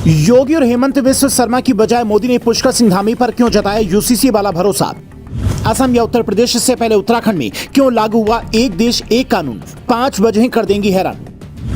योगी और हेमंत बिस्व शर्मा की बजाय मोदी ने पुष्कर सिंह धामी पर क्यों जताया यूसीसी वाला भरोसा? असम या उत्तर प्रदेश से पहले उत्तराखंड में क्यों लागू हुआ एक देश एक कानून? 5 वजहें कर देंगी हैरान।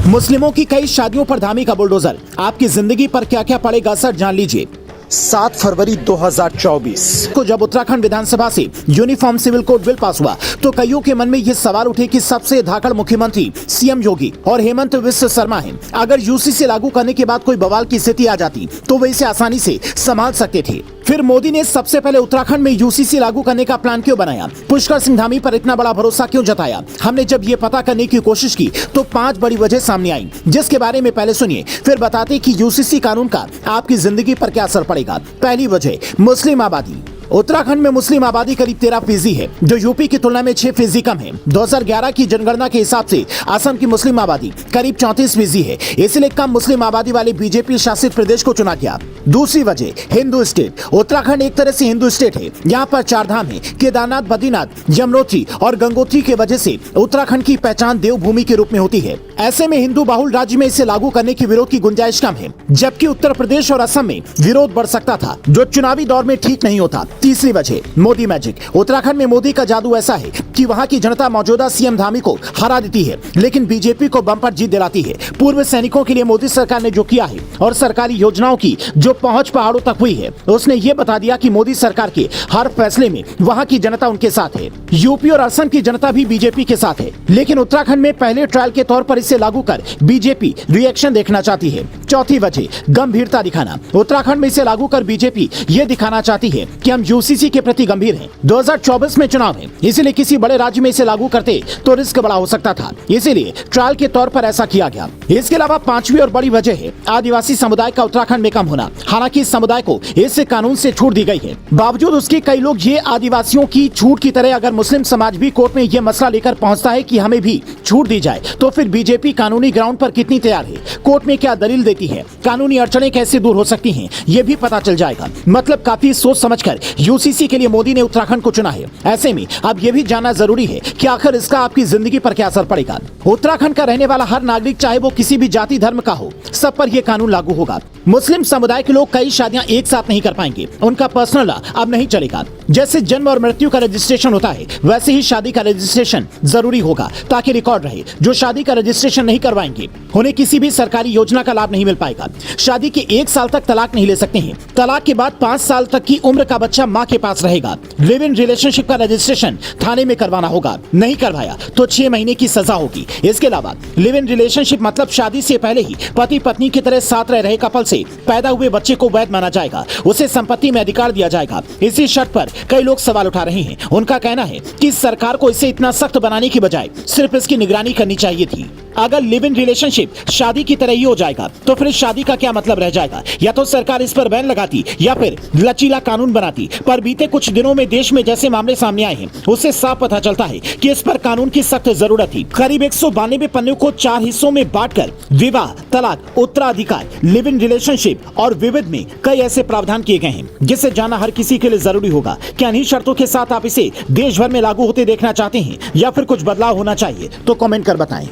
मुस्लिमों की कई शादियों पर धामी का बुलडोजर, आपकी जिंदगी पर क्या क्या पड़ेगा असर, जान लीजिए। 7 फरवरी 2024 को जब उत्तराखंड विधानसभा से uniform civil code bill pass हुआ तो कईयों के मन में ये सवाल उठे कि सबसे धाकड़ मुख्यमंत्री सीएम योगी और हेमंत बिस्व शर्मा हैं। अगर यूसीसी लागू करने के बाद कोई बवाल की स्थिति आ जाती तो वे इसे आसानी से संभाल सकते थे। फिर मोदी ने सबसे पहले उत्तराखंड में यूसीसी लागू करने का प्लान क्यों बनाया? पुष्कर सिंह धामी पर इतना बड़ा भरोसा क्यों जताया? हमने जब ये पता करने की कोशिश की तो 5 बड़ी वजह सामने आई, जिसके बारे में पहले सुनिए, फिर बताते कि यूसीसी कानून का आपकी जिंदगी पर क्या असर पड़ेगा। पहली वजह, मुस्लिम आबादी। उत्तराखंड में मुस्लिम आबादी करीब 13% है, जो यूपी की तुलना में 6% कम है। 2011 की जनगणना के हिसाब से असम की मुस्लिम आबादी करीब 34% है, इसलिए कम मुस्लिम आबादी वाले बीजेपी शासित प्रदेश को चुना गया। दूसरी वजह, हिंदू स्टेट। उत्तराखंड एक तरह से हिंदू स्टेट है। यहाँ पर 4 धाम है, केदारनाथ, बद्रीनाथ, यमुनोत्री और गंगोत्री के वजह से उत्तराखंड की पहचान देवभूमि के रूप में होती है। ऐसे में हिंदू बाहुल राज्य में इसे लागू करने की विरोध की गुंजाइश कम है, जबकि उत्तर प्रदेश और असम में विरोध बढ़ सकता था, जो चुनावी दौर में ठीक नहीं होता। तीसरी वजह, मोदी मैजिक। उत्तराखंड में मोदी का जादू ऐसा है कि वहां की जनता मौजूदा सीएम धामी को हरा देती है, लेकिन बीजेपी को बम्पर जीत दिलाती है। पूर्व सैनिकों के लिए मोदी सरकार ने जो किया है और सरकारी योजनाओं की जो पहुंच पहाड़ों तक हुई है, उसने ये बता दिया कि मोदी सरकार के हर फैसले में वहां की जनता उनके साथ है। यूपी और असम की जनता भी बीजेपी के साथ है, लेकिन उत्तराखंड में पहले ट्रायल के तौर पर इसे लागू कर बीजेपी रिएक्शन देखना चाहती है। चौथी वजह, गंभीरता दिखाना। उत्तराखंड में इसे लागू कर बीजेपी ये दिखाना चाहती है कि हम यूसीसी के प्रति गंभीर हैं। 2024 में चुनाव है, इसलिए किसी बड़े राज्य में इसे लागू करते तो रिस्क बड़ा हो सकता था, इसीलिए ट्रायल के तौर पर ऐसा किया गया। इसके अलावा 5वीं और बड़ी वजह है आदिवासी समुदाय का उत्तराखंड में कम होना। हालांकि इस समुदाय को इस कानून से छूट दी गई है, बावजूद उसके कई लोग ये आदिवासियों की छूट की तरह अगर मुस्लिम समाज भी कोर्ट में ये मसला लेकर पहुंचता है कि हमें भी छूट दी जाए, तो फिर बीजेपी कानूनी ग्राउंड पर कितनी तैयार है, कोर्ट में क्या दलील देती है, कानूनी अड़चनें कैसे दूर हो सकती हैं, ये भी पता चल जाएगा। मतलब काफी सोच समझकर यूसीसी के लिए मोदी ने उत्तराखंड को चुना है। ऐसे में अब ये भी जानना जरूरी है कि आखिर इसका आपकी जिंदगी पर क्या असर पड़ेगा। उत्तराखंड का रहने वाला हर नागरिक, चाहे वो किसी भी जाति धर्म का हो, सब पर यह कानून लागू होगा। मुस्लिम समुदाय के लोग कई शादियां एक साथ नहीं कर पाएंगे, उनका पर्सनल लॉ अब नहीं चलेगा। जैसे जन्म और मृत्यु का रजिस्ट्रेशन होता है, वैसे ही शादी का रजिस्ट्रेशन जरूरी होगा ताकि रिकॉर्ड रहे। जो शादी का रजिस्ट्रेशन नहीं करवाएंगे उन्हें किसी भी सरकारी योजना का लाभ नहीं मिल पाएगा। शादी के 1 साल तक तलाक नहीं ले सकते हैं। तलाक के बाद 5 साल तक की उम्र का बच्चा माँ के पास रहेगा। लिव इन रिलेशनशिप का रजिस्ट्रेशन थाने में करवाना होगा, नहीं करवाया तो 6 महीने की सजा होगी। इसके अलावा लिव इन रिलेशनशिप मतलब शादी से पहले ही पति पत्नी की तरह साथ रह रहे कपल से पैदा हुए बच्चे को वैध माना जाएगा, उसे संपत्ति में अधिकार दिया जाएगा। इसी शर्त पर कई लोग सवाल उठा रहे हैं। उनका कहना है कि सरकार को इसे इतना सख्त बनाने की बजाय सिर्फ इसकी निगरानी करनी चाहिए थी। अगर लिव इन रिलेशनशिप शादी की तरह ही हो जाएगा तो फिर शादी का क्या मतलब रह जाएगा? या तो सरकार इस पर बैन लगाती या फिर लचीला कानून बनाती। पर बीते कुछ दिनों में देश में जैसे मामले सामने आए हैं, उससे साफ पता चलता है कि इस पर कानून की सख्त जरूरत थी। करीब 192 पन्नों को 4 हिस्सों में बांटकर विवाह, तलाक, उत्तराधिकार, लिव इन रिलेशनशिप और विविध में कई ऐसे प्रावधान किए गए हैं, जिसे जानना हर किसी के लिए जरूरी होगा। क्या इन्हीं शर्तों के साथ आप इसे देश भर में लागू होते देखना चाहते हैं या फिर कुछ बदलाव होना चाहिए? तो कमेंट कर बताएं।